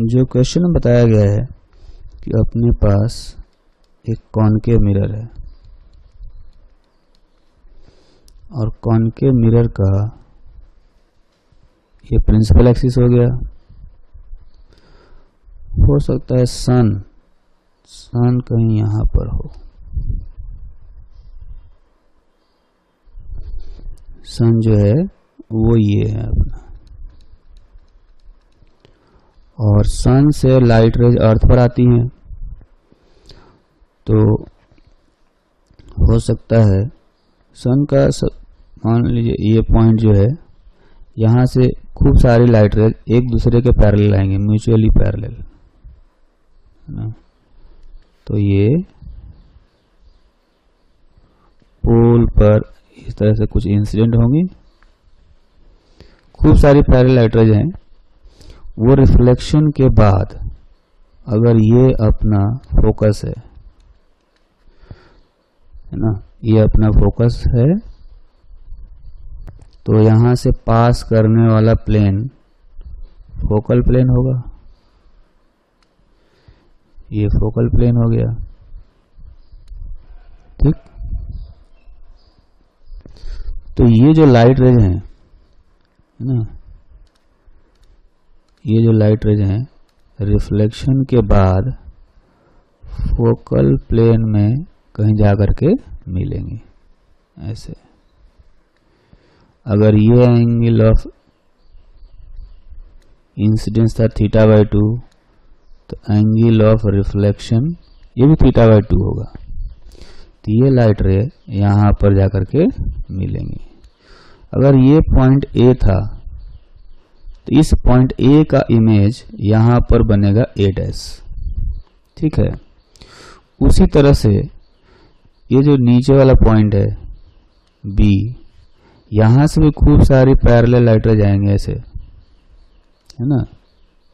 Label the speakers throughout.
Speaker 1: जो क्वेश्चन में बताया गया है कि अपने पास एक कॉनकेव मिरर है और कॉनकेव मिरर का ये प्रिंसिपल एक्सिस हो गया, हो सकता है सन कहीं यहाँ पर हो, सन जो है वो ये है अपना, और सन से लाइट रेज अर्थ पर आती हैं, तो हो सकता है सन का मान लीजिए ये पॉइंट जो है यहाँ से खूब सारी लाइट रेज एक दूसरे के पैरेलल आएंगे, म्यूचुअली पैरेलल, है ना। तो ये पोल पर इस तरह से कुछ इंसिडेंट होंगी, खूब सारी पैरेलल लाइट रेज हैं। वो रिफ्लेक्शन के बाद अगर ये अपना फोकस है ना, ये अपना फोकस है, तो यहां से पास करने वाला प्लेन फोकल प्लेन होगा, ये फोकल प्लेन हो गया, ठीक। तो ये जो लाइट रेज हैं ना, ये जो लाइट रेज हैं रिफ्लेक्शन के बाद फोकल प्लेन में कहीं जाकर के मिलेंगे ऐसे। अगर ये एंगल ऑफ इंसिडेंस था θ/2, तो एंगल ऑफ रिफ्लेक्शन ये भी θ/2 होगा, तो ये लाइट रे यहाँ पर जाकर के मिलेंगे। अगर ये पॉइंट ए था तो इस पॉइंट ए का इमेज यहाँ पर बनेगा a', ठीक है। उसी तरह से ये जो नीचे वाला पॉइंट है B, यहाँ से भी खूब सारी पैरेलल लाइट रे जाएंगे ऐसे, है ना,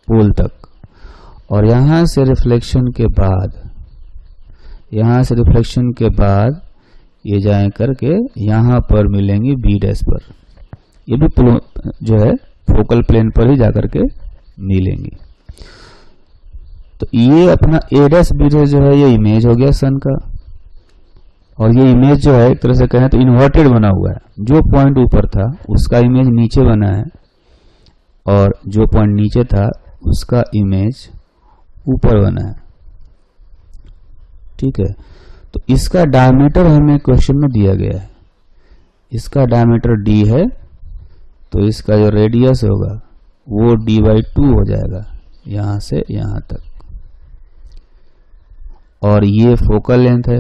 Speaker 1: पोल तक, और यहाँ से रिफ्लेक्शन के बाद ये जाए करके यहाँ पर मिलेंगे B' पर, ये भी जो है फोकल प्लेन पर ही जाकर के मिलेंगी। तो ये अपना a', जो है ये इमेज हो गया सन का, और ये इमेज जो है एक तरह से कहें तो इन्वर्टेड बना हुआ है, जो पॉइंट ऊपर था उसका इमेज नीचे बना है और जो पॉइंट नीचे था उसका इमेज ऊपर बना है, ठीक है। तो इसका डायमीटर हमें क्वेश्चन में दिया गया है, इसका डायमीटर d है, तो इसका जो रेडियस होगा वो d/2 हो जाएगा यहां से यहां तक, और ये फोकल लेंथ है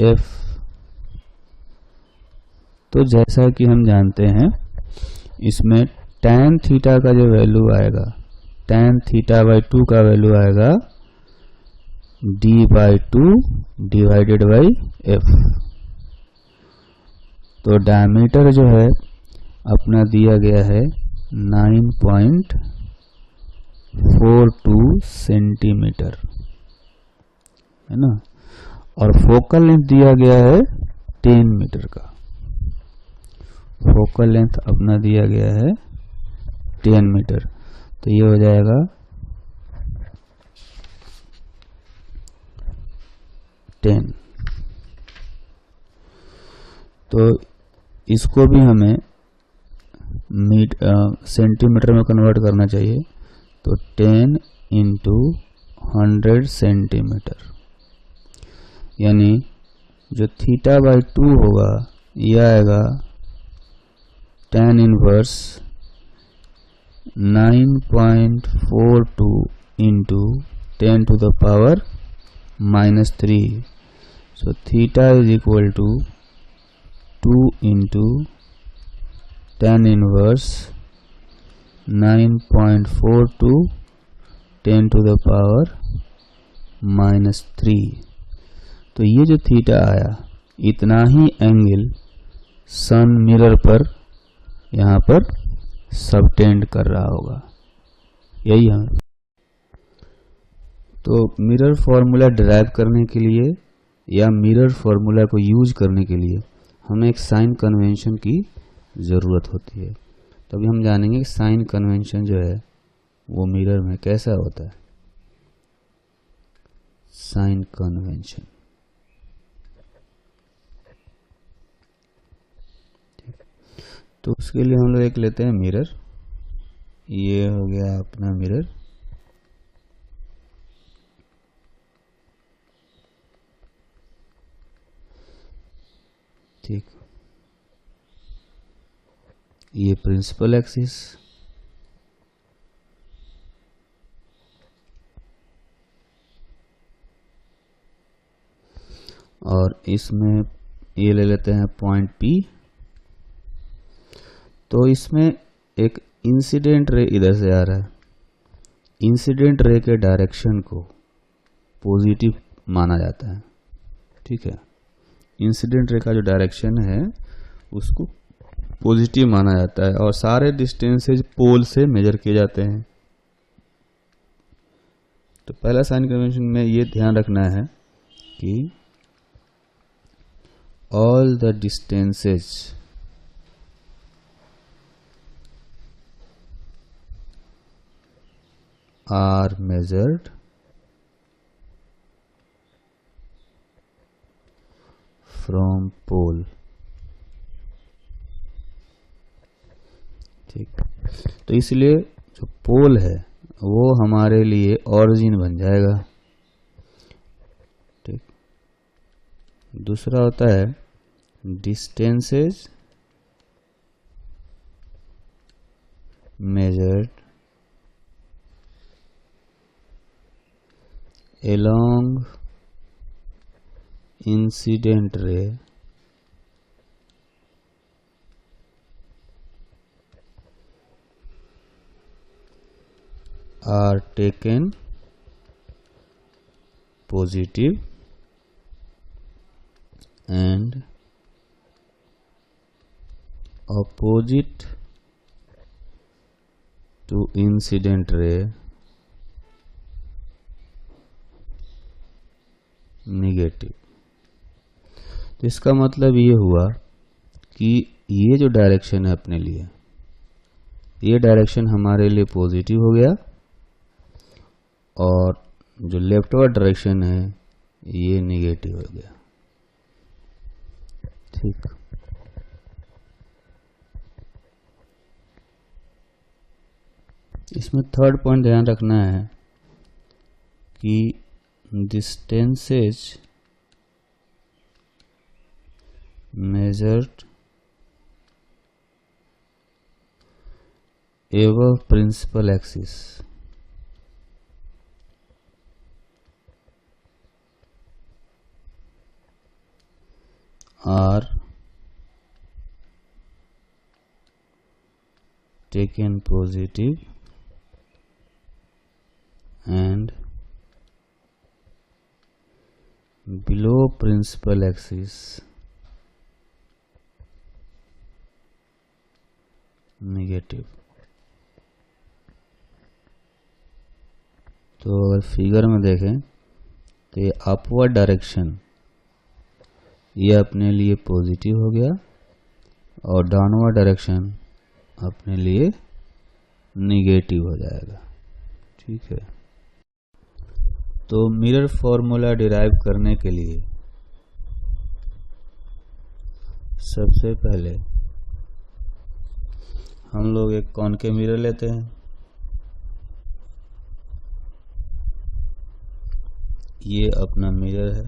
Speaker 1: f। तो जैसा कि हम जानते हैं इसमें tan थीटा का जो वैल्यू आएगा, tan θ/2 का वैल्यू आएगा d/2 डिवाइडेड बाई f। तो डायमीटर जो है अपना दिया गया है 9.42 सेंटीमीटर, है ना, और फोकल लेंथ दिया गया है 10 मीटर का, फोकल लेंथ अपना दिया गया है 10 मीटर, तो ये हो जाएगा 10। तो इसको भी हमें सेंटीमीटर में कन्वर्ट करना चाहिए, तो 10 × 100 सेंटीमीटर, यानी जो θ/2 होगा यह आएगा tan inverse 9.42 × 10⁻³ so theta is equal to 2 × tan inverse 9.42 10⁻³ तो ये जो थीटा आया इतना ही एंगल सन मिरर पर यहाँ पर सबटेंड कर रहा होगा, यही है। तो मिरर फॉर्मूला डिराइव करने के लिए या मिरर फॉर्मूला को यूज करने के लिए हमें एक साइन कन्वेंशन की ज़रूरत होती है। तो अभी हम जानेंगे कि साइन कन्वेंशन जो है वो मिरर में कैसा होता है। Sign convention. तो उसके लिए हम लोग एक लेते हैं मिरर। ये हो गया अपना मिरर। ठीक, ये प्रिंसिपल एक्सिस, और इसमें ये ले लेते हैं पॉइंट P। तो इसमें एक इंसिडेंट रे इधर से आ रहा है। इंसिडेंट रे के डायरेक्शन को पॉजिटिव माना जाता है। ठीक है, इंसिडेंट रे का जो डायरेक्शन है उसको पॉजिटिव माना जाता है, और सारे डिस्टेंसेज पोल से मेजर किए जाते हैं। तो पहला साइन कन्वेंशन में ये ध्यान रखना है कि all the distances are measured from pole। ठीक, तो इसलिए जो पोल है वो हमारे लिए ऑरिजिन बन जाएगा। ठीक, दूसरा होता है distances measured along incident ray are taken positive and opposite to incident ray negative. तो इसका मतलब ये हुआ कि ये जो डायरेक्शन है अपने लिए, ये डायरेक्शन हमारे लिए पॉजिटिव हो गया, और जो लेफ्टवर्ड डायरेक्शन है ये निगेटिव हो गया। ठीक, इसमें थर्ड पॉइंट ध्यान रखना है कि distances measured above principal axis are taken positive and below principal axis negative. तो अगर फिगर में देखें तो ये अपवर्ड डायरेक्शन ये अपने लिए पॉजिटिव हो गया, और डाउनवर्ड डायरेक्शन अपने लिए निगेटिव हो जाएगा। ठीक है, तो मिरर फॉर्मूला डिराइव करने के लिए सबसे पहले हम लोग एक कॉनकेव मिरर लेते हैं। ये अपना मिरर है,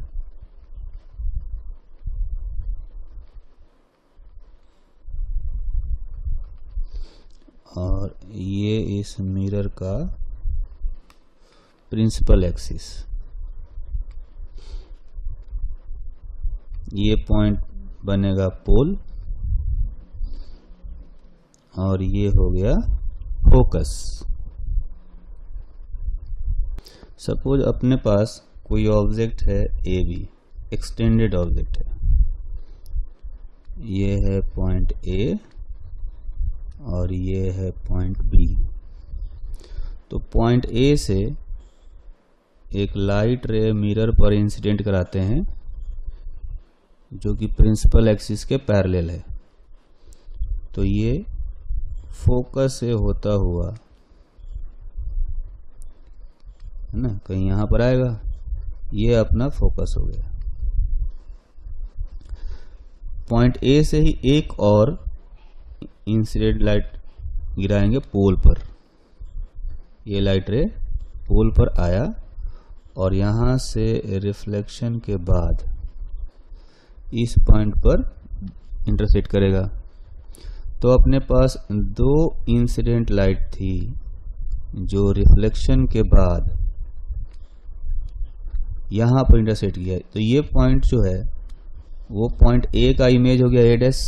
Speaker 1: और ये इस मिरर का प्रिंसिपल एक्सिस। ये पॉइंट बनेगा पोल, और ये हो गया फोकस। सपोज अपने पास कोई ऑब्जेक्ट है ए बी, एक्सटेंडेड ऑब्जेक्ट है। ये है पॉइंट ए और ये है पॉइंट बी। तो पॉइंट ए से एक लाइट रे मिरर पर इंसिडेंट कराते हैं जो कि प्रिंसिपल एक्सिस के पैरेलल है। तो ये फोकस से होता हुआ है ना, कहीं यहाँ पर आएगा ये अपना फोकस हो गया। पॉइंट ए से ही एक और इंसिडेंट लाइट गिराएंगे पोल पर। ये लाइट रे पोल पर आया और यहां से रिफ्लेक्शन के बाद इस पॉइंट पर इंटरसेक्ट करेगा। तो अपने पास दो इंसिडेंट लाइट थी जो रिफ्लेक्शन के बाद यहां पर इंटरसेक्ट किया। तो ये पॉइंट जो है वो पॉइंट ए का इमेज हो गया ए डैश।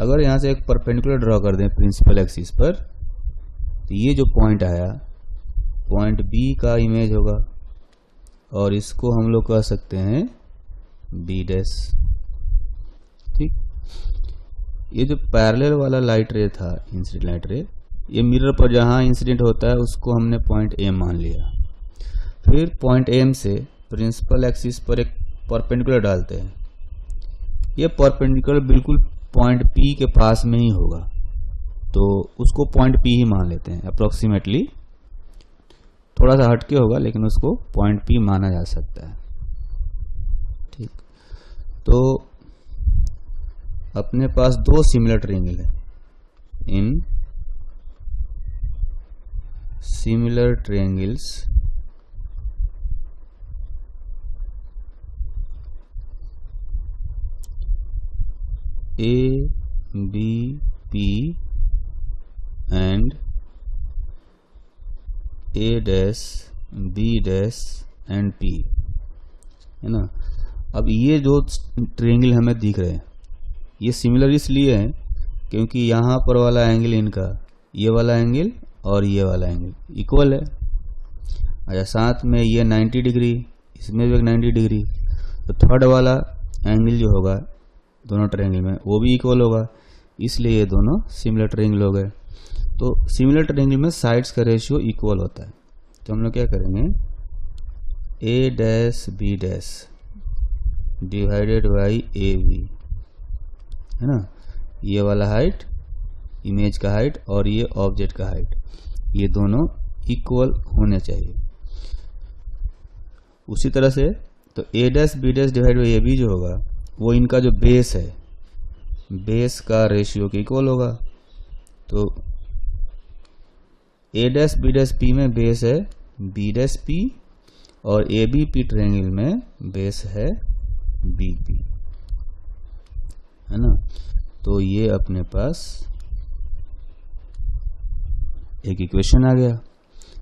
Speaker 1: अगर यहां से एक परपेंडिकुलर ड्रॉ कर दें प्रिंसिपल एक्सिस पर, तो ये जो पॉइंट आया पॉइंट बी का इमेज होगा और इसको हम लोग कह सकते हैं बी डैश। ठीक, ये जो पैरेलल वाला लाइट रे था, इंसिडेंट लाइट रे, ये मिरर पर जहां इंसिडेंट होता है उसको हमने पॉइंट ए मान लिया। फिर पॉइंट एम से प्रिंसिपल एक्सिस पर एक परपेंडिकुलर डालते हैं। ये परपेंडिकुलर बिल्कुल पॉइंट पी के पास में ही होगा, तो उसको पॉइंट पी ही मान लेते हैं। अप्रोक्सीमेटली थोड़ा सा हटके होगा लेकिन उसको पॉइंट पी माना जा सकता है। ठीक, तो अपने पास दो सिमिलर ट्रायंगल है। In similar triangles A, B, P and A dash, B dash and P, है ना। अब ये जो ट्रायंगल हमें दिख रहे हैं ये सिमिलर इसलिए है क्योंकि यहाँ पर वाला एंगल इनका, ये वाला एंगल और ये वाला एंगल इक्वल है। अच्छा, साथ में ये 90 डिग्री, इसमें भी एक 90 डिग्री, तो थर्ड वाला एंगल जो होगा दोनों ट्रायंगल में वो भी इक्वल होगा, इसलिए ये दोनों सिमिलर ट्रायंगल हो गए। तो सिमिलर ट्रायंगल में साइड्स का रेशियो इक्वल होता है। तो हम लोग क्या करेंगे, A dash B dash divided by A B, है ना। ये वाला हाइट इमेज का हाइट और ये ऑब्जेक्ट का हाइट, ये दोनों इक्वल होने चाहिए। उसी तरह से तो A dash B dash divide by A B जो होगा वो इनका जो बेस है, बेस का रेशियो के इक्वल होगा। तो A dash B dash P में बेस है बी डैश पी और ए बी पी ट्रायंगल में बेस है बी पी, है ना। तो ये अपने पास एक इक्वेशन आ गया।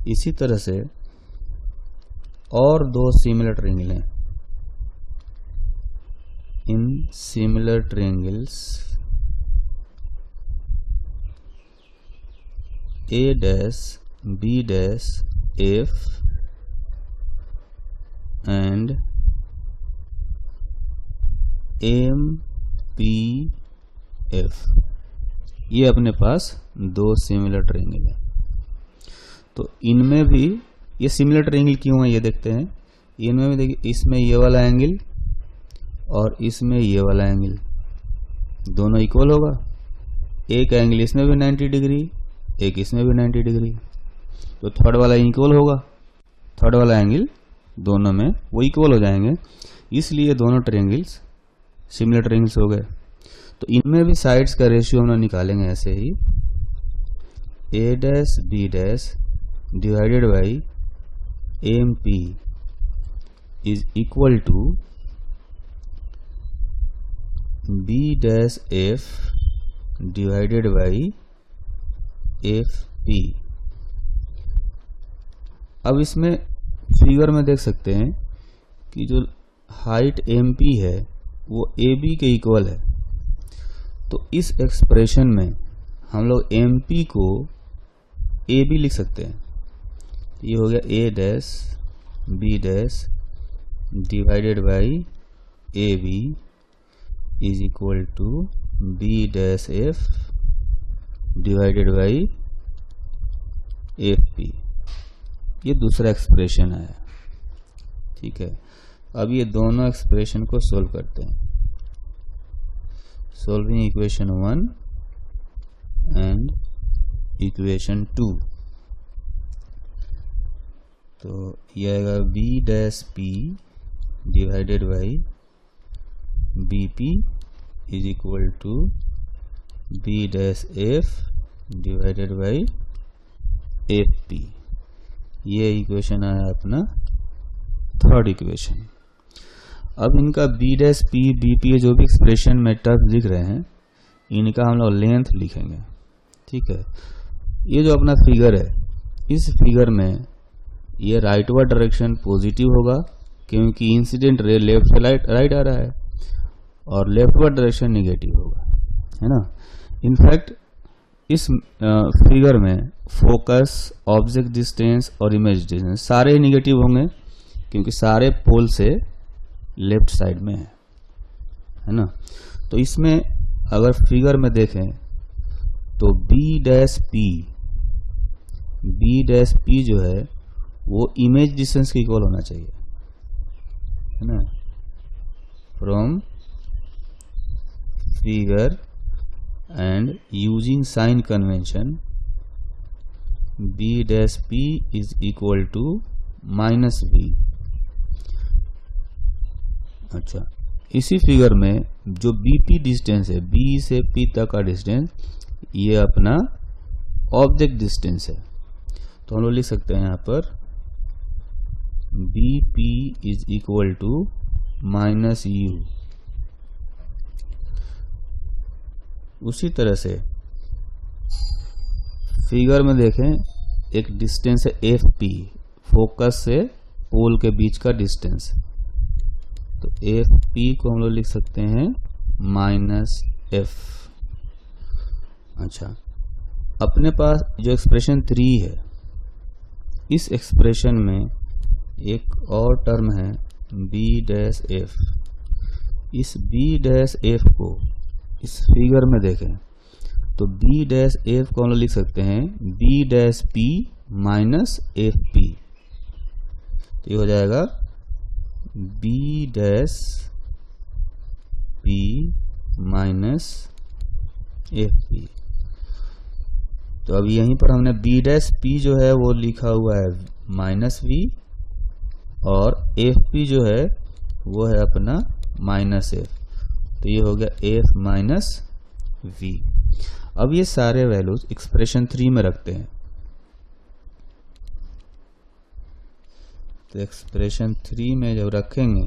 Speaker 1: इसी तरह से और दो सिमिलर ट्रायंगल हैं। In similar triangles A dash B dash F and M P F, ये अपने पास दो सिमिलर ट्रायंगल है। तो इनमें भी ये सिमिलर ट्रायंगल क्यों है ये देखते हैं। इनमें भी देखिए, इसमें ये वाला एंगल और इसमें ये वाला एंगल दोनों इक्वल होगा। एक एंगल इसमें भी 90 डिग्री, एक इसमें भी 90 डिग्री, तो थर्ड वाला इक्वल होगा। थर्ड वाला एंगल दोनों में वो इक्वल हो जाएंगे, इसलिए दोनों ट्रायंगल्स सिमिलर ट्रायंगल्स हो गए। तो इनमें भी साइड्स का रेशियो हम निकालेंगे ऐसे ही, A dash B dash divided by M P is equal to B dash F divided by F P. अब इसमें फिगर में देख सकते हैं कि जो हाइट एम पी है वो ए बी के इक्वल है। तो इस एक्सप्रेशन में हम लोग एम पी को ए बी लिख सकते हैं। ये हो गया A dash B dash divided by A B is equal to B dash F divided by F P. ये दूसरा एक्सप्रेशन है, ठीक है। अब ये दोनों एक्सप्रेशन को सोल्व करते हैं। Solving equation 1 and equation 2। तो ये आएगा B dash P divided by B P is equal to B dash F divided by F P. ये इक्वेशन आया अपना थर्ड इक्वेशन। अब इनका B dash P B P जो भी एक्सप्रेशन में टर्म लिख रहे हैं इनका हम लोग लेंथ लिखेंगे। ठीक है, ये जो अपना फिगर है, इस फिगर में ये राइटवर्ड डायरेक्शन पॉजिटिव होगा क्योंकि इंसिडेंट रे लेफ्ट से राइट आ रहा है, और लेफ्टवर्ड डायरेक्शन निगेटिव होगा, है ना। इनफैक्ट इस फिगर में फोकस, ऑब्जेक्ट डिस्टेंस और इमेज डिस्टेंस सारे निगेटिव होंगे क्योंकि सारे पोल से लेफ्ट साइड में है ना। तो इसमें अगर फिगर में देखें तो बी डैश पी जो है वो इमेज डिस्टेंस के इक्वल होना चाहिए, है ना। From figure and using sign convention b dash p is equal to minus v। अच्छा, इसी फिगर में जो bp डिस्टेंस है, b से p तक का डिस्टेंस, ये अपना ऑब्जेक्ट डिस्टेंस है। तो हम लोग लिख सकते हैं यहाँ पर bp is equal to minus u। उसी तरह से फिगर में देखें एक डिस्टेंस है एफ पी, फोकस से पोल के बीच का डिस्टेंस। तो एफ पी को हम लोग लिख सकते हैं माइनस एफ। अच्छा, अपने पास जो एक्सप्रेशन 3 है, इस एक्सप्रेशन में एक और टर्म है बी डैश एफ। इस बी डैश एफ को इस फिगर में देखें तो बी डैश एफ को हम लोग लिख सकते हैं B dash P minus F P. तो ये हो जाएगा B dash P minus F P. तो अब यहीं पर हमने बी डैश पी जो है वो लिखा हुआ है माइनस वी, और एफ पी जो है वो है अपना माइनस एफ। तो ये हो गया एफ माइनस वी। अब ये सारे वैल्यूज एक्सप्रेशन 3 में रखते हैं। तो एक्सप्रेशन 3 में जब रखेंगे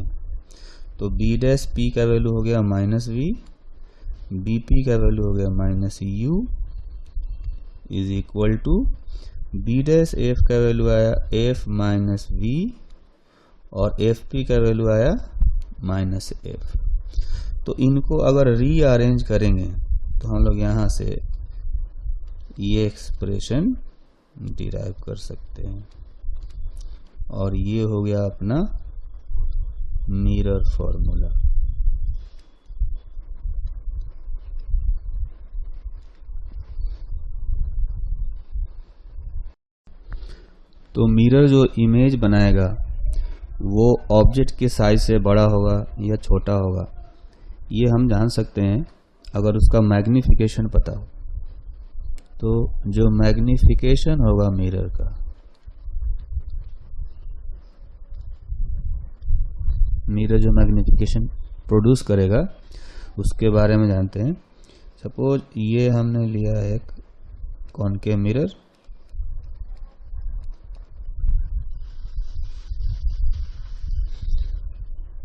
Speaker 1: तो बी डैश पी का वैल्यू हो गया माइनस वी, बी पी का वैल्यू हो गया minus U is equal to B dash F का वैल्यू आया एफ माइनस वी, और एफ पी का वैल्यू आया माइनस एफ। तो इनको अगर रीअरेंज करेंगे तो हम लोग यहाँ से ये एक्सप्रेशन डिराइव कर सकते हैं, और ये हो गया अपना मिरर फॉर्मूला। तो मिरर जो इमेज बनाएगा वो ऑब्जेक्ट के साइज से बड़ा होगा या छोटा होगा, ये हम जान सकते हैं अगर उसका मैग्निफिकेशन पता हो। तो जो मैग्निफिकेशन होगा मिरर का, मिरर जो मैग्निफिकेशन प्रोड्यूस करेगा उसके बारे में जानते हैं। सपोज ये हमने लिया है एक कॉनकेव मिरर,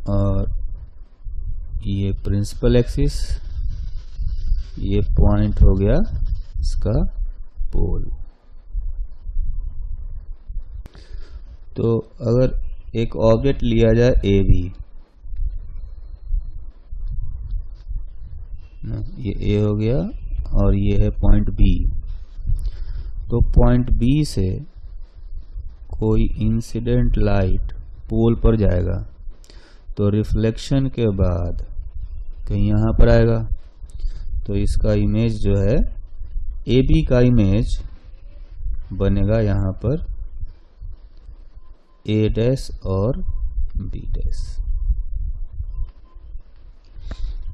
Speaker 1: और ये प्रिंसिपल एक्सिस, ये पॉइंट हो गया इसका पोल। तो अगर एक ऑब्जेक्ट लिया जाए ए बी, ये ए हो गया और ये है पॉइंट बी। तो पॉइंट बी से कोई इंसिडेंट लाइट पोल पर जाएगा तो रिफ्लेक्शन के बाद कहीं यहाँ पर आएगा, तो इसका इमेज जो है ए बी का इमेज बनेगा यहाँ पर ए डैश और बी डैश।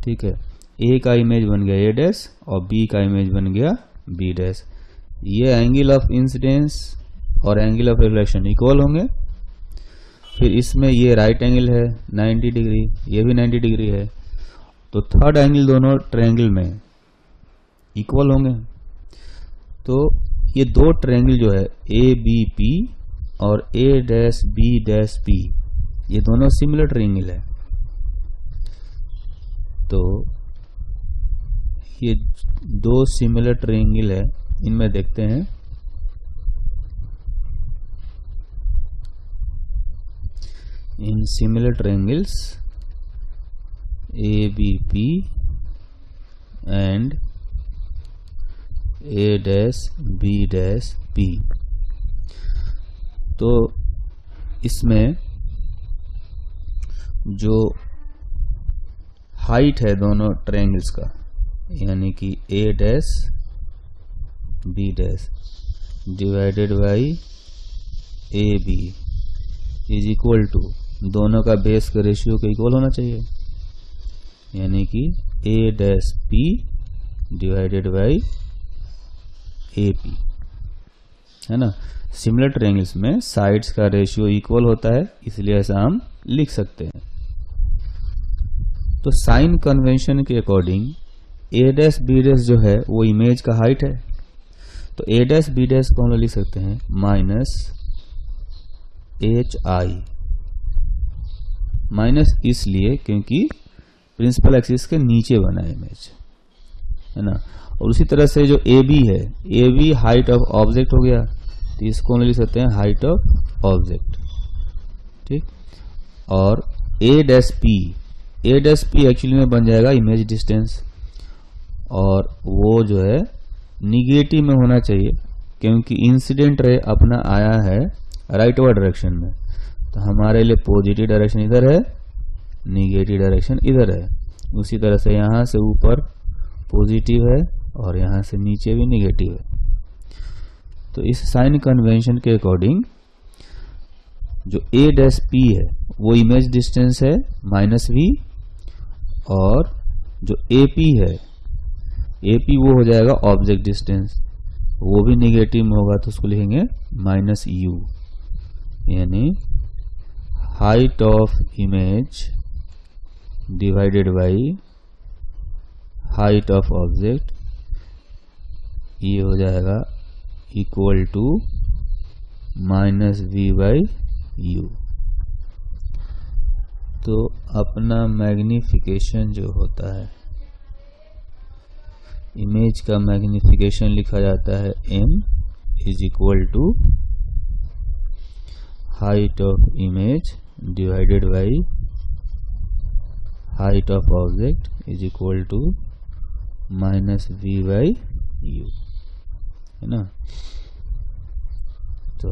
Speaker 1: ठीक है, ए का इमेज बन गया ए डैश और बी का इमेज बन गया बी डैश। ये एंगल ऑफ इंसिडेंस और एंगल ऑफ रिफ्लेक्शन इक्वल होंगे, फिर इसमें ये राइट एंगल है 90 डिग्री, ये भी 90 डिग्री है, तो थर्ड एंगल दोनों ट्रायंगल में इक्वल होंगे। तो ये दो ट्रायंगल जो है ए बी पी और ए डैश बी डैश पी, ये दोनों सिमिलर ट्रायंगल है। तो ये दो सिमिलर ट्रायंगल है, इनमें देखते हैं। In similar triangles ABP and A dash B dash P, तो इसमें जो हाइट है दोनों ट्रायंगल्स का, यानी कि A dash B dash divided by AB is equal to, दोनों का बेस का रेशियो का इक्वल होना चाहिए, यानी कि A dash P divided by AP, है ना। सिमिलर ट्रायंगल्स में साइड्स का रेशियो इक्वल होता है, इसलिए ऐसा हम लिख सकते हैं। तो साइन कन्वेंशन के according A dash B dash जो है वो इमेज का हाइट है, तो A डैश B डैश को हम लोग लिख सकते हैं माइनस HI, माइनस इसलिए क्योंकि प्रिंसिपल एक्सिस के नीचे बना है इमेज, है ना। और उसी तरह से जो AB है, AB हाइट ऑफ ऑब्जेक्ट हो गया, तो इसको हम लिख सकते हैं हाइट ऑफ ऑब्जेक्ट, ठीक। और A डैश P एक्चुअली में बन जाएगा इमेज डिस्टेंस, और वो जो है निगेटिव में होना चाहिए, क्योंकि इंसिडेंट रे अपना आया है राइटवर्ड डायरेक्शन में, तो हमारे लिए पॉजिटिव डायरेक्शन इधर है, निगेटिव डायरेक्शन इधर है। उसी तरह से यहाँ से ऊपर पॉजिटिव है और यहाँ से नीचे भी निगेटिव है। तो इस साइन कन्वेंशन के अकॉर्डिंग जो A डैश P है वो इमेज डिस्टेंस है -v, और जो AP है, AP वो हो जाएगा ऑब्जेक्ट डिस्टेंस, वो भी निगेटिव में होगा, तो उसको लिखेंगे -u, यानी height of image divided by height of object, ये हो जाएगा इक्वल टू -v/u। तो अपना मैग्निफिकेशन जो होता है, इमेज का मैग्निफिकेशन लिखा जाता है m is equal to height of image divided by height of object is equal to -v/u, है ना। तो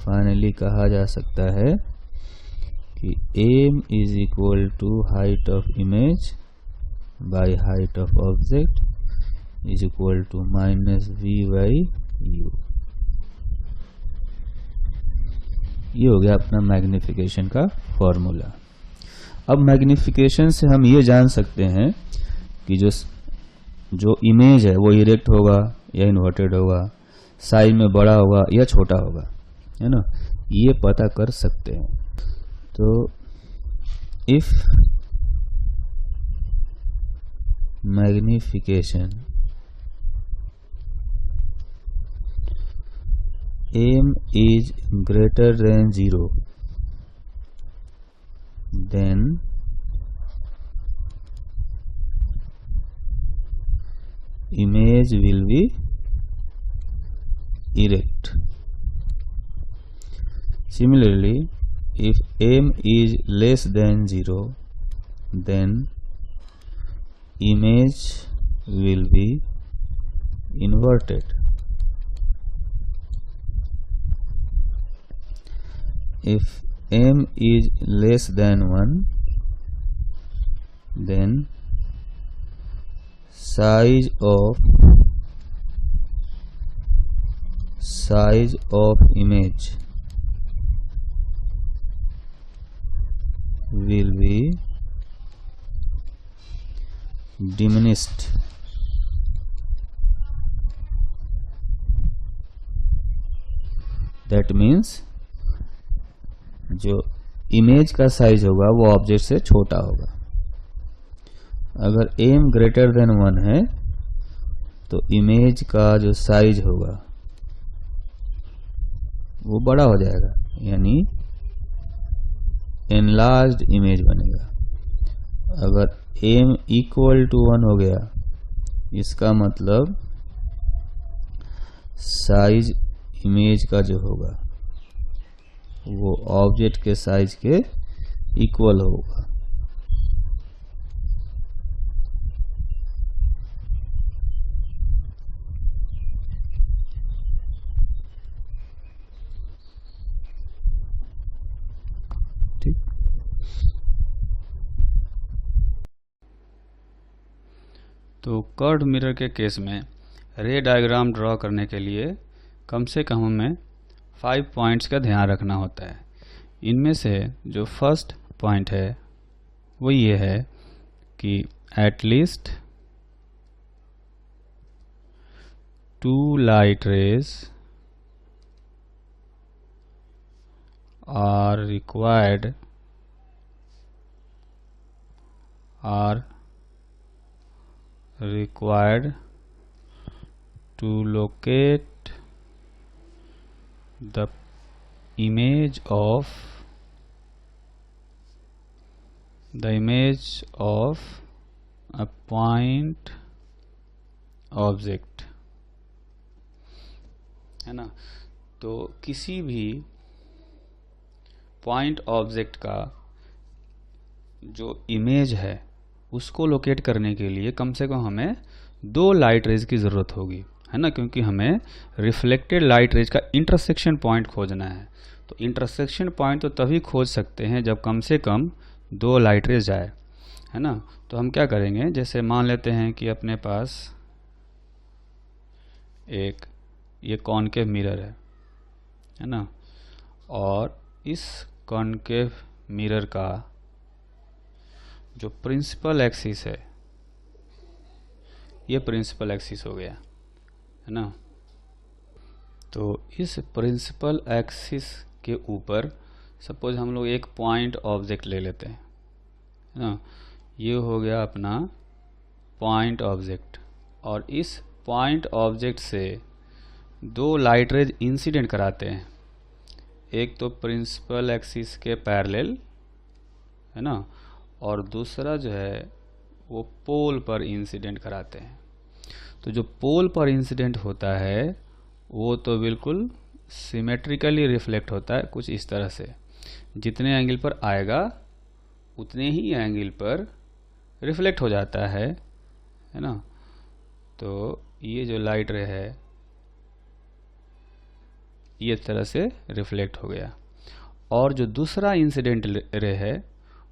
Speaker 1: फाइनली कहा जा सकता है कि m is equal to height of image by height of object is equal to -v/u। ये हो गया अपना मैग्निफिकेशन का फॉर्मूला। अब मैग्निफिकेशन से हम ये जान सकते हैं कि जो इमेज है वो इरेक्ट होगा या इन्वर्टेड होगा, साइज में बड़ा होगा या छोटा होगा, है ना, ये पता कर सकते हैं। तो if magnification m is greater than 0, then image will be erect. Similarly, if m is less than 0, then image will be inverted. If m is less than 1, then size of image will be diminished. That means जो image का size होगा वो object से छोटा होगा। अगर m greater than 1 है तो इमेज का जो साइज होगा वो बड़ा हो जाएगा, यानी एनलार्ज्ड इमेज बनेगा। अगर m इक्वल टू 1 हो गया, इसका मतलब साइज इमेज का जो होगा वो ऑब्जेक्ट के साइज के इक्वल होगा। ठीक।
Speaker 2: तो कर्व्ड मिरर के केस में रे डायग्राम ड्रॉ करने के लिए कम से कम हमें 5 पॉइंट्स का ध्यान रखना होता है। इनमें से जो फर्स्ट पॉइंट है वो ये है कि at least 2 light rays are required to locate the image of a point object, है ना। तो किसी भी पॉइंट ऑब्जेक्ट का जो इमेज है उसको लोकेट करने के लिए कम से कम हमें 2 लाइट रेज की ज़रूरत होगी, है ना, क्योंकि हमें रिफ्लेक्टेड लाइट रेज का इंटरसेक्शन पॉइंट खोजना है। तो इंटरसेक्शन पॉइंट तो तभी खोज सकते हैं जब कम से कम 2 लाइट रेज जाए, है ना। तो हम क्या करेंगे, जैसे मान लेते हैं कि अपने पास एक ये कॉनकेव मिरर है ना, और इस कॉनकेव मिरर का जो प्रिंसिपल एक्सिस है ये प्रिंसिपल एक्सिस हो गया, है ना। तो इस प्रिंसिपल एक्सिस के ऊपर सपोज हम लोग एक पॉइंट ऑब्जेक्ट ले लेते हैं, है ना। ये हो गया अपना पॉइंट ऑब्जेक्ट, और इस पॉइंट ऑब्जेक्ट से 2 लाइट रेज इंसिडेंट कराते हैं। एक तो प्रिंसिपल एक्सिस के पैरेलल, है ना, और दूसरा जो है वो पोल पर इंसिडेंट कराते हैं। तो जो पोल पर इंसिडेंट होता है वो तो बिल्कुल सिमेट्रिकली रिफ्लेक्ट होता है, कुछ इस तरह से, जितने एंगल पर आएगा उतने ही एंगल पर रिफ्लेक्ट हो जाता है ना। तो ये जो लाइट रे है ये तरह से रिफ्लेक्ट हो गया, और जो दूसरा इंसिडेंट रे है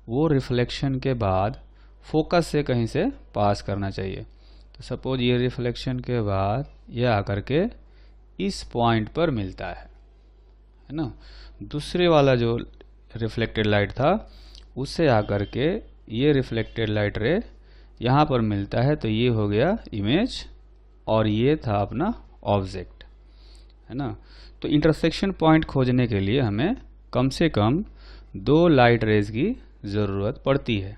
Speaker 2: वो रिफ्लेक्शन के बाद फोकस से कहीं से पास करना चाहिए। तो सपोज ये रिफ्लेक्शन के बाद ये आकर के इस पॉइंट पर मिलता है ना। दूसरे वाला जो रिफ्लेक्टेड लाइट था उससे आकर के ये रिफ्लेक्टेड लाइट रे यहाँ पर मिलता है, तो ये हो गया इमेज और ये था अपना ऑब्जेक्ट, है ना। तो इंटरसेक्शन पॉइंट खोजने के लिए हमें कम से कम 2 लाइट रेज की ज़रूरत पड़ती है,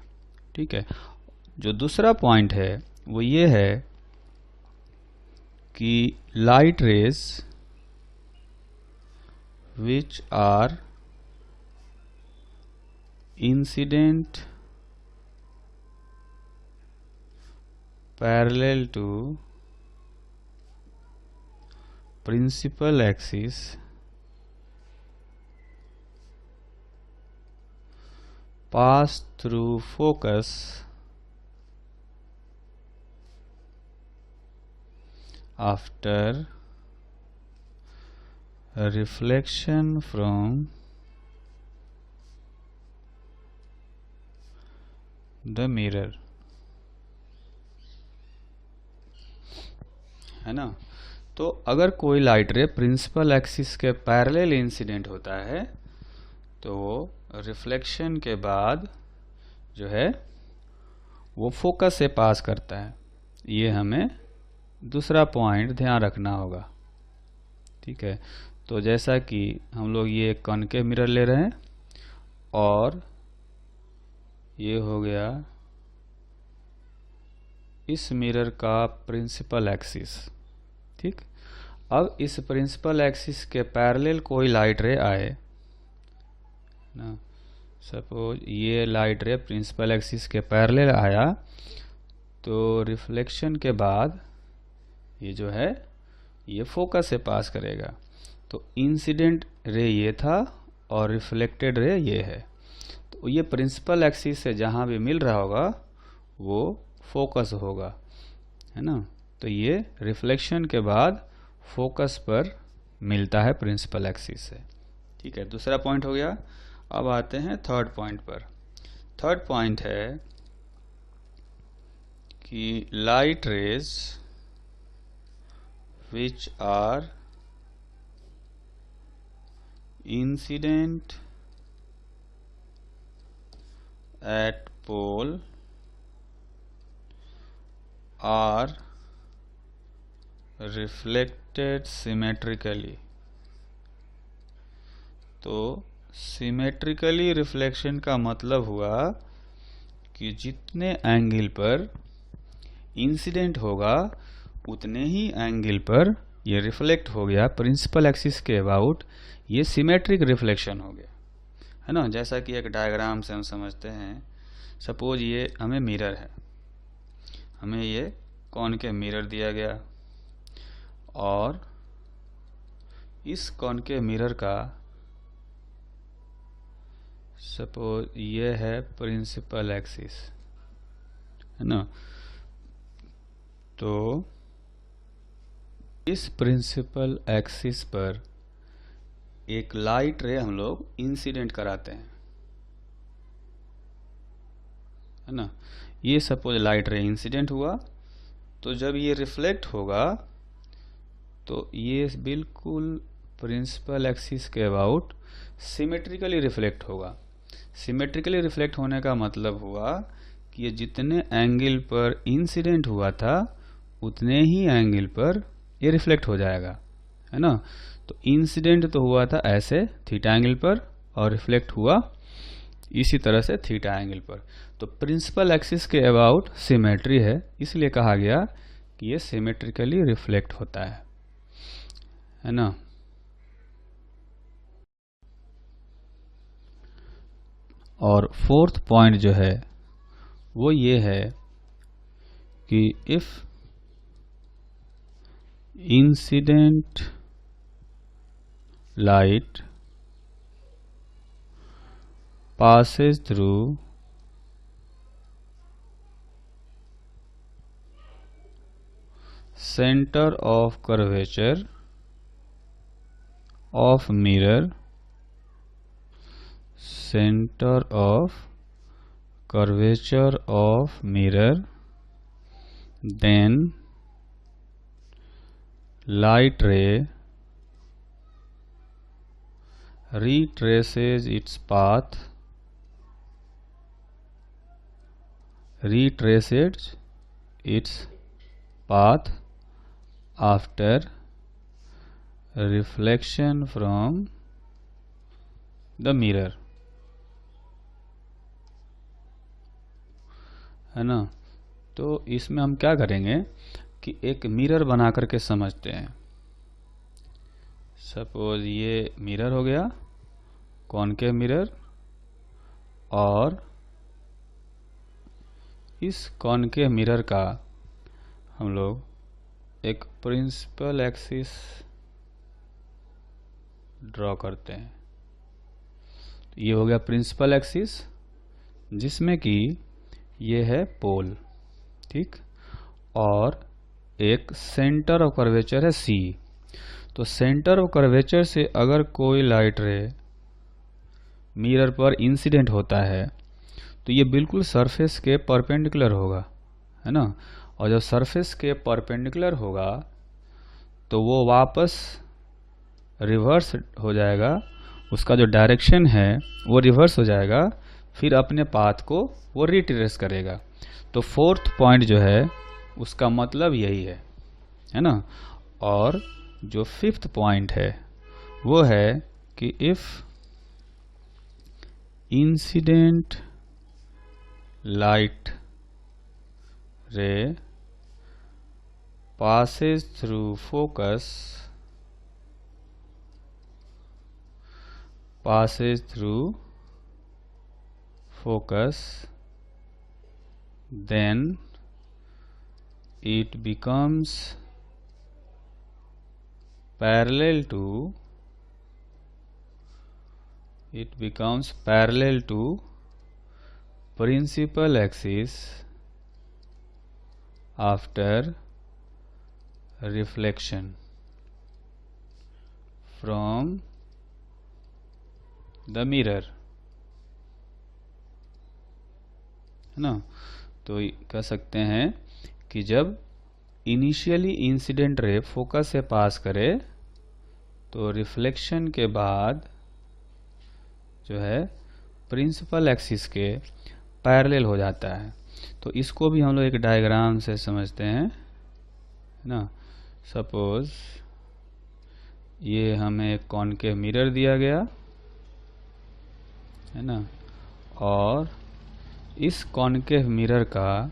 Speaker 2: ठीक है। जो दूसरा पॉइंट है वो ये है कि light rays which are incident parallel to principal axis pass through focus after a reflection from the mirror, है ना। तो अगर कोई लाइट रे प्रिंसिपल एक्सिस के पैरेलल इंसिडेंट होता है तो रिफ्लेक्शन के बाद जो है वो फोकस से पास करता है। ये हमें दूसरा पॉइंट ध्यान रखना होगा, ठीक है। तो जैसा कि हम लोग ये कॉनकेव मिरर ले रहे हैं, और ये हो गया इस मिरर का प्रिंसिपल एक्सिस। ठीक, अब इस प्रिंसिपल एक्सिस के पैरेलल कोई लाइट रे आए ना, सपोज ये लाइट रे प्रिंसिपल एक्सिस के पैरेलल आया, तो रिफ्लेक्शन के बाद ये जो है ये फोकस से पास करेगा। तो इंसिडेंट रे ये था और रिफ्लेक्टेड रे ये है। तो ये प्रिंसिपल एक्सिस से जहाँ भी मिल रहा होगा वो फोकस होगा, है ना। तो ये रिफ्लेक्शन के बाद फोकस पर मिलता है प्रिंसिपल एक्सिस से। ठीक है, दूसरा पॉइंट हो गया। अब आते हैं थर्ड पॉइंट पर। थर्ड पॉइंट है कि light raise which are incident at pole are reflected symmetrically। तो सिमेट्रिकली रिफ्लेक्शन का मतलब हुआ कि जितने एंगल पर इंसिडेंट होगा उतने ही एंगल पर ये रिफ्लेक्ट हो गया प्रिंसिपल एक्सिस के अबाउट, ये सिमेट्रिक रिफ्लेक्शन हो गया, है ना। जैसा कि एक डायग्राम से हम समझते हैं, सपोज ये हमें मिरर है, हमें ये कॉनकेव मिरर दिया गया और इस कॉनकेव मिरर का सपोज ये है प्रिंसिपल एक्सिस, है ना। तो इस प्रिंसिपल एक्सिस पर एक लाइट रे हम लोग इंसिडेंट कराते हैं, है ना। ये सपोज लाइट रे इंसिडेंट हुआ, तो जब ये रिफ्लेक्ट होगा तो ये बिल्कुल प्रिंसिपल एक्सिस के अबाउट सिमेट्रिकली रिफ्लेक्ट होगा। सिमेट्रिकली रिफ्लेक्ट होने का मतलब हुआ कि ये जितने एंगल पर इंसिडेंट हुआ था उतने ही एंगल पर ये रिफ्लेक्ट हो जाएगा, है ना। तो इंसिडेंट तो हुआ था ऐसे थीटा एंगल पर और रिफ्लेक्ट हुआ इसी तरह से थीटा एंगल पर। तो प्रिंसिपल एक्सिस के अबाउट सिमेट्री है, इसलिए कहा गया कि ये सिमेट्रिकली रिफ्लेक्ट होता है ना। और फोर्थ पॉइंट जो है वो ये है कि if incident light passes through center of curvature of mirror, center of curvature of mirror, then light ray retraces its path, after reflection from the mirror, है ना। तो इसमें हम क्या करेंगे कि एक मिरर बना करके समझते हैं। सपोज ये मिरर हो गया, कॉनकेव मिरर, और इस कॉनकेव मिरर का हम लोग एक प्रिंसिपल एक्सिस ड्रॉ करते हैं। तो ये हो गया प्रिंसिपल एक्सिस, जिसमें कि ये है पोल, ठीक, और एक सेंटर ऑफ कर्वेचर है C। तो सेंटर ऑफ कर्वेचर से अगर कोई लाइट रे मिरर पर इंसिडेंट होता है तो ये बिल्कुल सरफेस के परपेंडिकुलर होगा, है ना। और जब सरफेस के परपेंडिकुलर होगा तो वो वापस रिवर्स हो जाएगा, उसका जो डायरेक्शन है वो रिवर्स हो जाएगा, फिर अपने पाथ को वो रिट्रेस करेगा। तो फोर्थ पॉइंट जो है उसका मतलब यही है ना। और जो फिफ्थ पॉइंट है वो है कि if incident light ray passes through focus then it becomes parallel to principal axis after reflection from the mirror, है ना। तो कह सकते हैं कि जब इनिशियली इंसिडेंट रे फोकस से पास करे तो रिफ्लेक्शन के बाद जो है प्रिंसिपल एक्सिस के पैरेलल हो जाता है। तो इसको भी हम लोग एक डायग्राम से समझते हैं, है ना। सपोज ये हमें एक कॉनकेव मिरर दिया गया है ना, और इस कॉनकेव मिरर का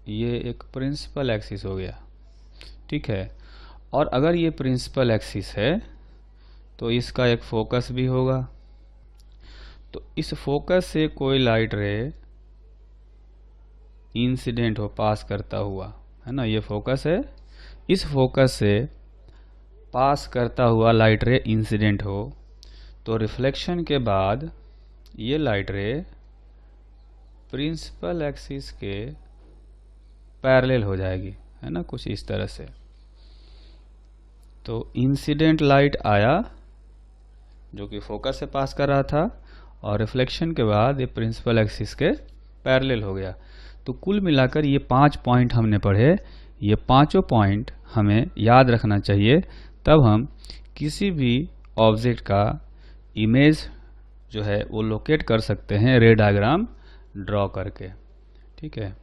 Speaker 2: ये एक प्रिंसिपल एक्सिस हो गया, ठीक है। और अगर ये प्रिंसिपल एक्सिस है तो इसका एक फोकस भी होगा। तो इस फोकस से कोई लाइट रे इंसिडेंट हो पास करता हुआ, है ना, ये फोकस है, इस फोकस से पास करता हुआ लाइट रे इंसिडेंट हो तो रिफ्लेक्शन के बाद ये लाइट रे प्रिंसिपल एक्सिस के पैरेलल हो जाएगी, है ना, कुछ इस तरह से। तो इंसिडेंट लाइट आया जो कि फोकस से पास कर रहा था और रिफ्लेक्शन के बाद ये प्रिंसिपल एक्सिस के पैरेलल हो गया। तो कुल मिलाकर ये 5 पॉइंट हमने पढ़े, ये पांचों पॉइंट हमें याद रखना चाहिए, तब हम किसी भी ऑब्जेक्ट का इमेज जो है वो लोकेट कर सकते हैं रे डायग्राम ड्रॉ करके, ठीक है।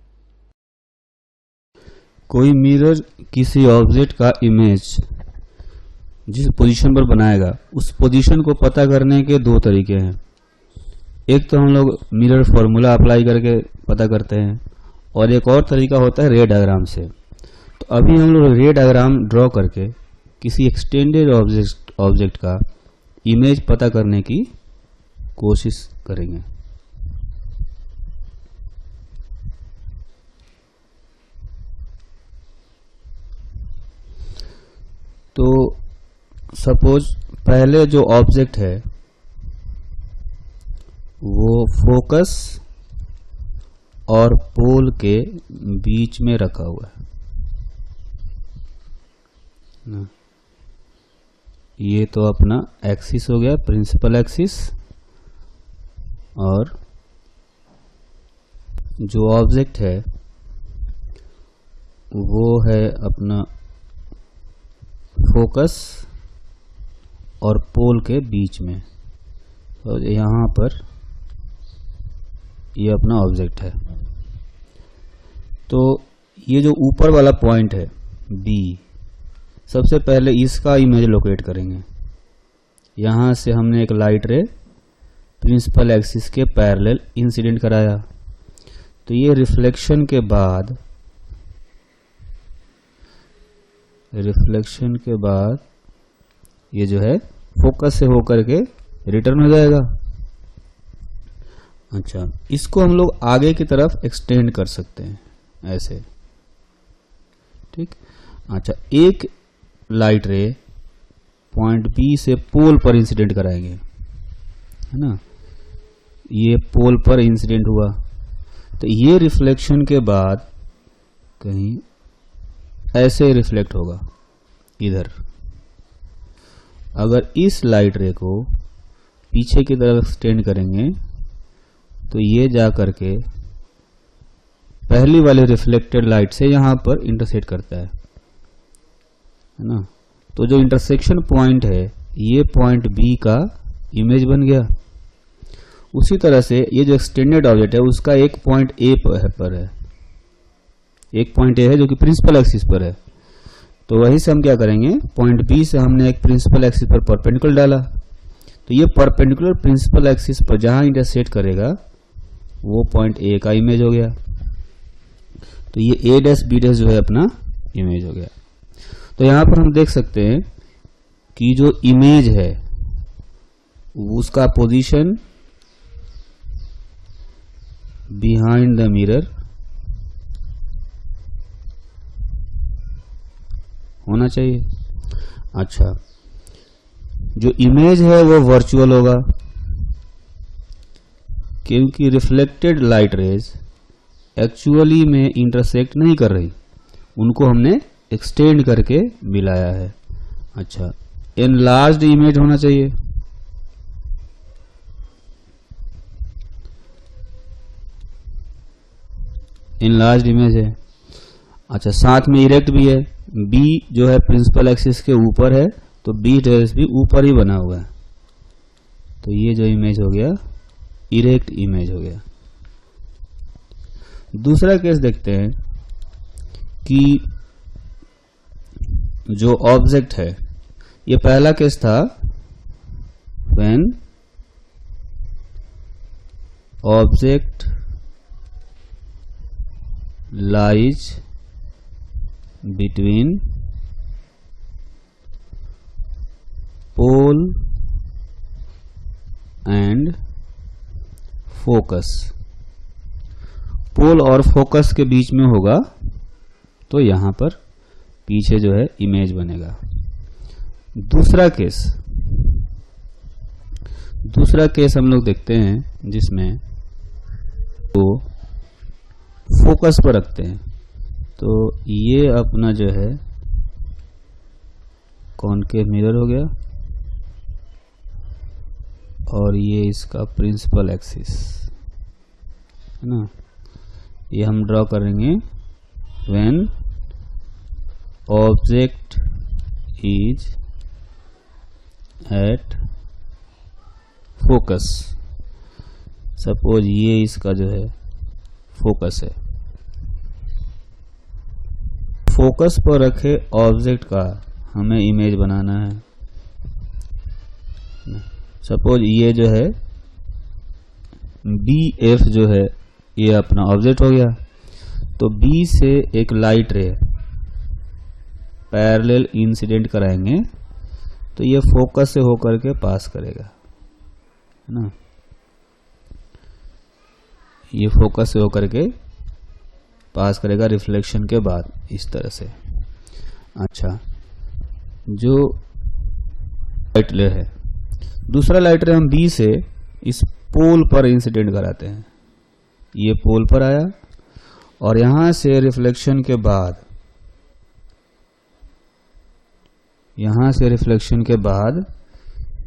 Speaker 1: कोई मिरर किसी ऑब्जेक्ट का इमेज जिस पोजीशन पर बनाएगा उस पोजीशन को पता करने के 2 तरीके हैं। एक तो हम लोग मिरर फॉर्मूला अप्लाई करके पता करते हैं और एक और तरीका होता है रे डायग्राम से। तो अभी हम लोग रे डायग्राम ड्रॉ करके किसी एक्सटेंडेड ऑब्जेक्ट का इमेज पता करने की कोशिश करेंगे। तो सपोज पहले जो ऑब्जेक्ट है वो फोकस और पोल के बीच में रखा हुआ है ना। ये तो अपना एक्सिस हो गया, प्रिंसिपल एक्सिस, और जो ऑब्जेक्ट है वो है अपना फोकस और पोल के बीच में। तो यहाँ पर ये अपना ऑब्जेक्ट है। तो ये जो ऊपर वाला पॉइंट है बी, सबसे पहले इसका इमेज लोकेट करेंगे। यहाँ से हमने एक लाइट रे प्रिंसिपल एक्सिस के पैरेलल इंसिडेंट कराया, तो ये रिफ्लेक्शन के बाद ये जो है फोकस से होकर के रिटर्न हो जाएगा। अच्छा, इसको हम लोग आगे की तरफ एक्सटेंड कर सकते हैं ऐसे, ठीक। अच्छा, एक लाइट रे पॉइंट बी से पोल पर इंसिडेंट कराएंगे, है ना। ये पोल पर इंसिडेंट हुआ तो ये रिफ्लेक्शन के बाद कहीं ऐसे रिफ्लेक्ट होगा इधर। अगर इस लाइट रे को पीछे की तरफ एक्सटेंड करेंगे तो ये जा करके पहली वाली रिफ्लेक्टेड लाइट से यहां पर इंटरसेक्ट करता है ना। तो जो इंटरसेक्शन पॉइंट है ये पॉइंट बी का इमेज बन गया। उसी तरह से ये जो एक्सटेंडेड ऑब्जेक्ट है उसका एक पॉइंट ए पर है, एक पॉइंट ए है जो कि प्रिंसिपल एक्सिस पर है। तो वहीं से हम क्या करेंगे, पॉइंट बी से हमने एक प्रिंसिपल एक्सिस पर परपेंडिकुलर डाला तो ये परपेंडिकुलर प्रिंसिपल एक्सिस पर जहां इंटरसेक्ट करेगा वो पॉइंट ए का इमेज हो गया। तो ये ए डैश बी डैश जो है अपना इमेज हो गया। तो यहां पर हम देख सकते हैं कि जो इमेज है उसका पोजीशन बिहाइंड द मिरर होना चाहिए। अच्छा, जो इमेज है वो वर्चुअल होगा क्योंकि रिफ्लेक्टेड लाइट रेज एक्चुअली में इंटरसेक्ट नहीं कर रही, उनको हमने एक्सटेंड करके मिलाया है। अच्छा, एनलार्ज्ड इमेज होना चाहिए। एनलार्ज्ड इमेज है। अच्छा, साथ में इरेक्ट भी है। बी जो है प्रिंसिपल एक्सिस के ऊपर है तो बी डैश भी ऊपर ही बना हुआ है। तो ये जो इमेज हो गया इरेक्ट इमेज हो गया। दूसरा केस देखते हैं कि जो ऑब्जेक्ट है, ये पहला केस था when object lies between pole and focus। पोल और फोकस के बीच में होगा तो यहां पर पीछे जो है इमेज बनेगा। दूसरा केस हम लोग देखते हैं जिसमें तो फोकस पर रखते हैं। तो ये अपना जो है कॉनकेव मिरर हो गया और ये इसका प्रिंसिपल एक्सिस है ना, ये हम ड्रॉ करेंगे when object is at focus. Suppose ये इसका जो है फोकस है। फोकस पर रखे ऑब्जेक्ट का हमें इमेज बनाना है। सपोज ये जो है बी एफ जो है ये अपना ऑब्जेक्ट हो गया। तो बी से एक लाइट रे पैरेलल इंसिडेंट कराएंगे तो ये फोकस से होकर के पास करेगा, है ना। ये फोकस से होकर के पास करेगा रिफ्लेक्शन के बाद इस तरह से। अच्छा, जो लाइट रे है, दूसरा लाइट रे हम बी से इस पोल पर इंसिडेंट कराते हैं। ये पोल पर आया और यहां से रिफ्लेक्शन के बाद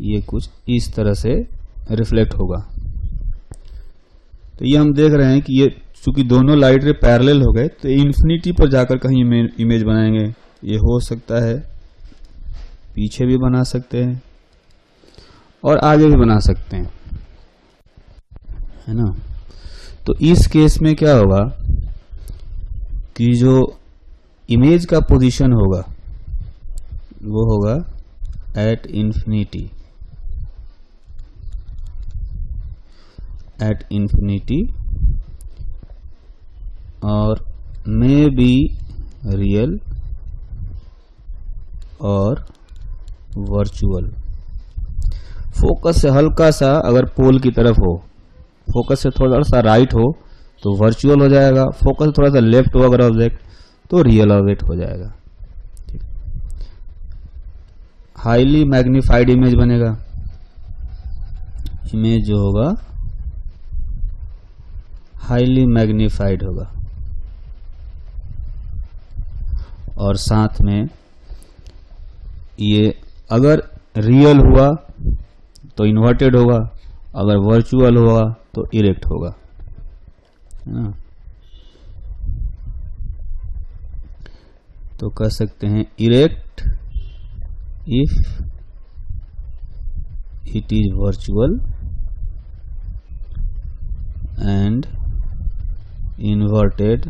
Speaker 1: ये कुछ इस तरह से रिफ्लेक्ट होगा। तो ये हम देख रहे हैं कि ये चूंकि दोनों लाइट रे पैरेलल हो गए तो इन्फिनिटी पर जाकर कहीं इमेज बनाएंगे। ये हो सकता है पीछे भी बना सकते हैं और आगे भी बना सकते हैं, है ना। तो इस केस में क्या होगा कि जो इमेज का पोजीशन होगा वो होगा एट इन्फिनिटी और मे बी रियल और वर्चुअल। फोकस से हल्का सा अगर पोल की तरफ हो, फोकस से थोड़ा सा राइट हो तो वर्चुअल हो जाएगा, फोकस से थोड़ा सा लेफ्ट हो अगर ऑब्जेक्ट तो रियल ऑब्जेक्ट हो जाएगा। हाईली मैग्नीफाइड इमेज बनेगा। इमेज जो होगा हाईली मैग्नीफाइड होगा और साथ में ये अगर रियल हुआ तो इन्वर्टेड होगा, अगर वर्चुअल हुआ तो इरेक्ट होगा। तो कह सकते हैं erect if it is virtual and inverted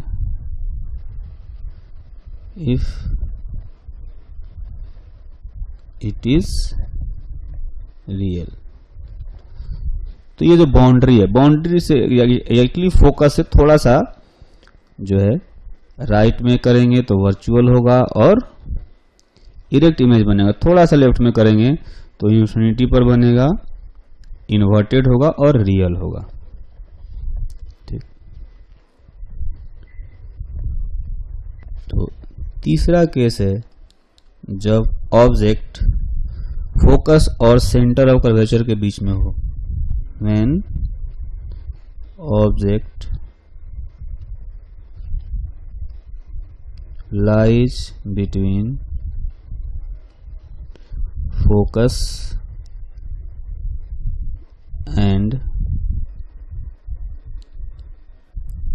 Speaker 1: if it is real। तो ये जो बाउंड्री है, बाउंड्री से एक्चुअली फोकस से थोड़ा सा जो है राइट में करेंगे तो वर्चुअल होगा और इरेक्ट इमेज बनेगा, थोड़ा सा लेफ्ट में करेंगे तो इन्फिनिटी पर बनेगा, इन्वर्टेड होगा और रियल होगा। ठीक, तो तीसरा केस है जब ऑब्जेक्ट फोकस और सेंटर ऑफ कर्वेचर के बीच में हो, when object lies between focus and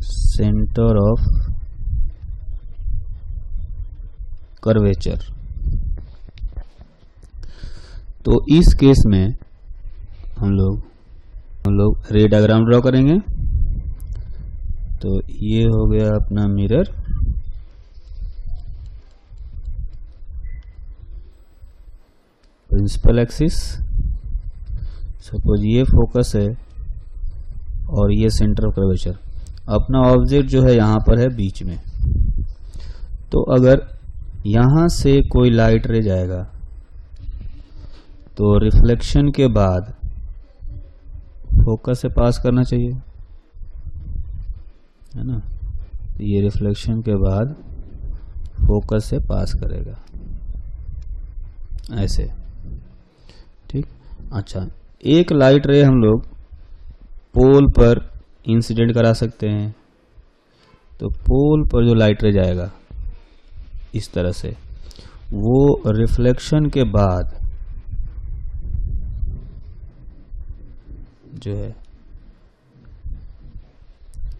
Speaker 1: center of curvature। तो इस केस में हम लोग रे डायग्राम ड्रॉ करेंगे। तो ये हो गया अपना मिरर, प्रिंसिपल एक्सिस, सपोज ये फोकस है और ये सेंटर ऑफ कर्वेचर। अपना ऑब्जेक्ट जो है यहां पर है बीच में। तो अगर यहां से कोई लाइट रे जाएगा तो रिफ्लेक्शन के बाद फोकस से पास करना चाहिए, है ना। तो ये रिफ्लेक्शन के बाद फोकस से पास करेगा ऐसे। ठीक, अच्छा, एक लाइट रे हम लोग पोल पर इंसिडेंट करा सकते हैं। तो पोल पर जो लाइट रे जाएगा इस तरह से, वो रिफ्लेक्शन के बाद जो है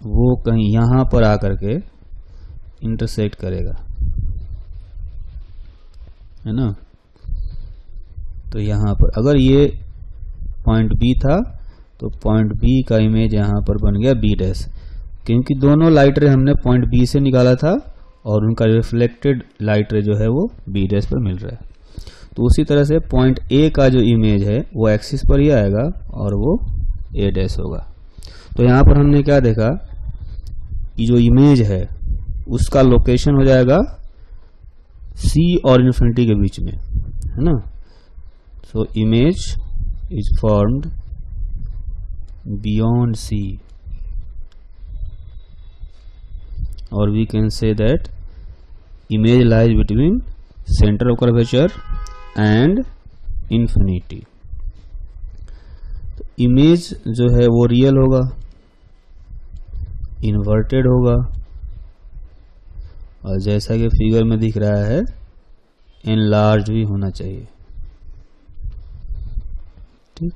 Speaker 1: वो कहीं यहां पर आकर के इंटरसेक्ट करेगा, है ना। तो यहां पर अगर ये पॉइंट बी था तो पॉइंट बी का इमेज यहां पर बन गया बी डैश, क्योंकि दोनों लाइट रे हमने पॉइंट बी से निकाला था और उनका रिफ्लेक्टेड लाइट रे जो है वो बी डैश पर मिल रहा है। तो उसी तरह से पॉइंट ए का जो इमेज है वो एक्सिस पर ही आएगा और वो ए डैश होगा। तो यहां पर हमने क्या देखा कि जो इमेज है उसका लोकेशन हो जाएगा सी और इन्फिनिटी के बीच में, है ना। So image is formed beyond C, और we can say that image lies between centre of curvature and infinity. तो इमेज जो है वो रियल होगा, इन्वर्टेड होगा, और जैसा कि फिगर में दिख रहा है एनलार्ज भी होना चाहिए। ठीक,